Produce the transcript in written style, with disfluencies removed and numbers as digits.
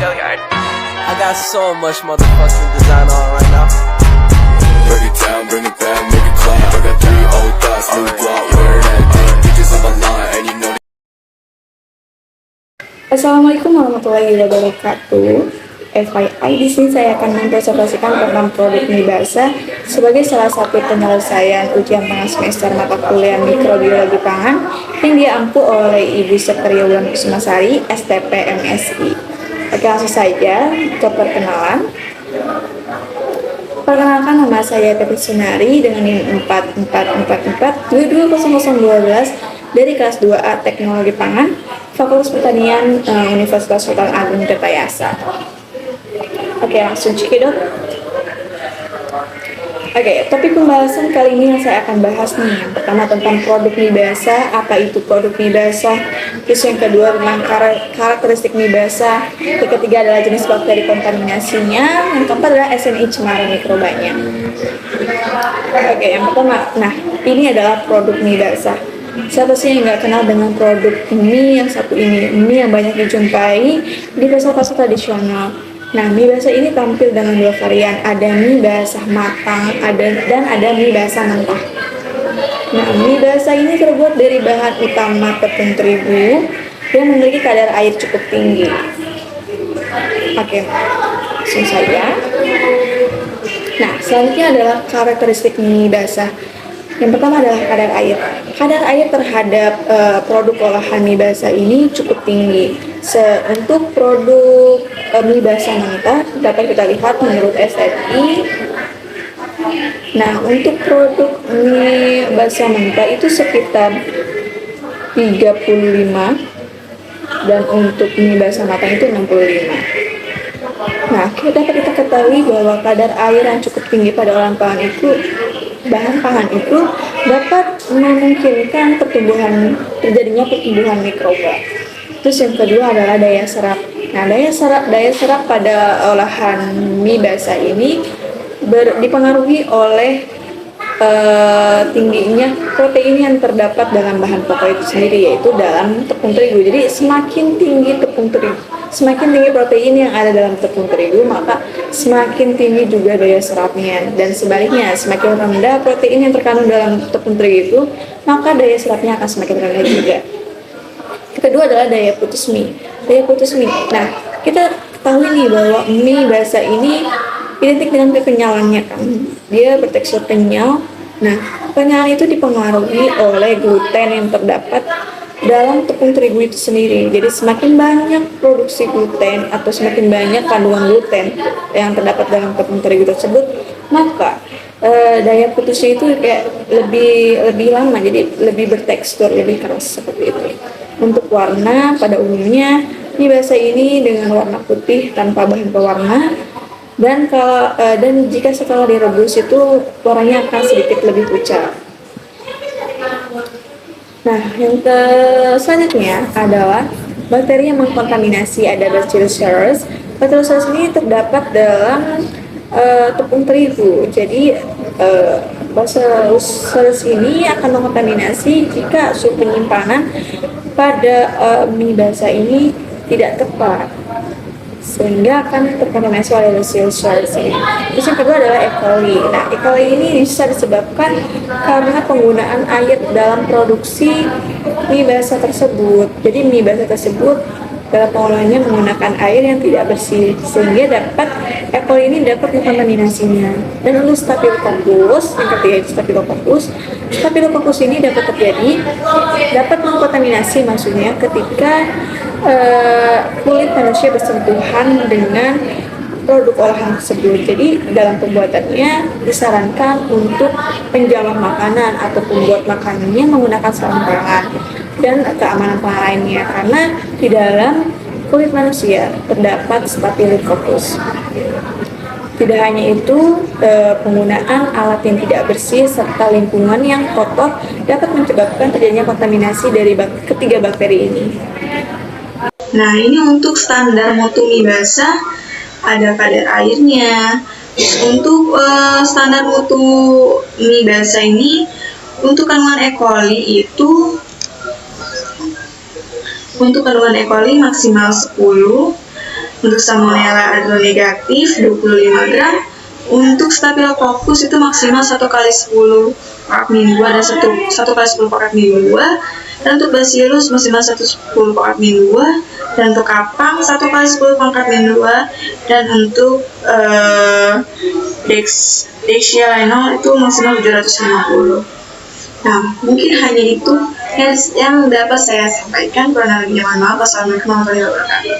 I got so much motherfucking design on right now. Break it down, bring it back, make it clap. I got 3 old thoughts, new block, wear that thing. Bitches on my line, and you know. Assalamualaikum warahmatullahi wabarakatuh. FYI, di sini saya akan mempresentasikan tentang produk mie basah sebagai salah satu penyelesaian ujian tengah semester mata kuliah mikrobiologi pangan yang diampu oleh Ibu Sekretariat Wulan Kusumasari, STP MSI. Oke, langsung saja ke perkenalan. Perkenalkan, nama saya Teti Sunari dengan NIM 4444 dari kelas 2A Teknologi Pangan, Fakultas Pertanian Universitas Sultan Agung Tirtayasa. Oke, langsung cekidot. Oke, topik pembahasan kali ini yang saya akan bahas nih, yang pertama tentang produk mie basah, apa itu produk mie basah, terus yang kedua tentang karakteristik mie basah, yang ketiga adalah jenis bakteri kontaminasinya, yang keempat adalah SNI cemara mikrobanya. Oke, yang pertama, nah ini adalah produk mie basah. Siapa sih yang nggak kenal dengan produk mie yang satu ini, mie yang banyak dijumpai di pasar-pasar tradisional. Nah, mie basah ini tampil dengan 2 varian, ada mie basah matang, dan ada mie basah mentah. Nah, mie basah ini terbuat dari bahan utama tepung terigu yang memiliki kadar air cukup tinggi. Oke, langsung saja. Nah, selanjutnya adalah karakteristik mie basah. Yang pertama adalah kadar air. Kadar air terhadap produk olahan mie basah ini cukup tinggi. Untuk produk mie basah mentah dapat kita lihat menurut SNI. Nah, untuk produk mie basah mentah itu sekitar 35 dan untuk mie basah matang itu 65. Nah, dapat kita ketahui bahwa kadar air yang cukup tinggi pada bahan pangan itu dapat memungkinkan terjadinya pertumbuhan mikroba. Terus yang kedua adalah daya serap. Nah, daya serap pada olahan mie basah ini dipengaruhi oleh tingginya protein yang terdapat dalam bahan pokok itu sendiri, yaitu dalam tepung terigu. Jadi semakin tinggi protein yang ada dalam tepung terigu, maka semakin tinggi juga daya serapnya. Dan sebaliknya, semakin rendah protein yang terkandung dalam tepung terigu itu, maka daya serapnya akan semakin rendah juga. Kedua adalah daya putus mie. Nah, kita ketahui nih bahwa mie basah ini identik dengan kekenyalannya kan. Dia bertekstur kenyal. Nah, kenyalan itu dipengaruhi oleh gluten yang terdapat dalam tepung terigu itu sendiri. Jadi semakin banyak produksi gluten atau semakin banyak kandungan gluten yang terdapat dalam tepung terigu tersebut, maka daya putusnya itu kayak lebih lama, jadi lebih bertekstur, lebih keras seperti itu. Untuk warna, pada umumnya mie basah ini dengan warna putih tanpa bahan pewarna, dan jika setelah direbus itu warnanya akan sedikit lebih pucat. Nah, yang selanjutnya adalah bakteri yang mengkontaminasi, ada Bacillus cereus. Bacillus cereus ini terdapat dalam tepung terigu. Jadi Bacillus cereus ini akan mengkontaminasi jika suhu penyimpanan pada mie basah ini tidak tepat, sehingga akan terkontaminasi oleh Bacillus cereus ini. Terus yang kedua adalah E. coli. Nah, E. coli ini bisa disebabkan karena penggunaan air dalam produksi mie basah tersebut. Jadi mie basah tersebut dalam pengolahannya menggunakan air yang tidak bersih, sehingga E. coli ini dapat mengkontaminasinya. Dan untuk Staphylococcus, yang ketiga itu Staphylococcus ini dapat mengkontaminasi, maksudnya ketika kulit manusia bersentuhan dengan produk olahan tersebut. Jadi dalam pembuatannya disarankan untuk penjamah makanan atau pembuat makanannya menggunakan sarung tangan dan keamanan pangan lainnya, karena di dalam kulit manusia terdapat Staphylococcus. Tidak hanya itu, penggunaan alat yang tidak bersih serta lingkungan yang kotor dapat menyebabkan terjadinya kontaminasi dari ketiga bakteri ini. Nah, ini untuk standar mutu mie basah, ada kadar airnya. Untuk standar mutu mie basah ini, untuk kandungan E. coli itu Untuk kandungan E. coli maksimal 10, Untuk salmonella adalah negatif 25 gram. Untuk Staphylococcus itu maksimal 1 kali 10 per minggu, ada 1 kali 10 per minggu. Dan untuk Bacillus maksimal 110 per minggu. Dan untuk kapang 1 kali 10 per minggu. Dan untuk Dexia Leno itu maksimal 750. Nah, mungkin hanya itu yang dapat saya sampaikan. Kurang lebihnya mohon maaf. Wassalamualaikum warahmatullahi wabarakatuh.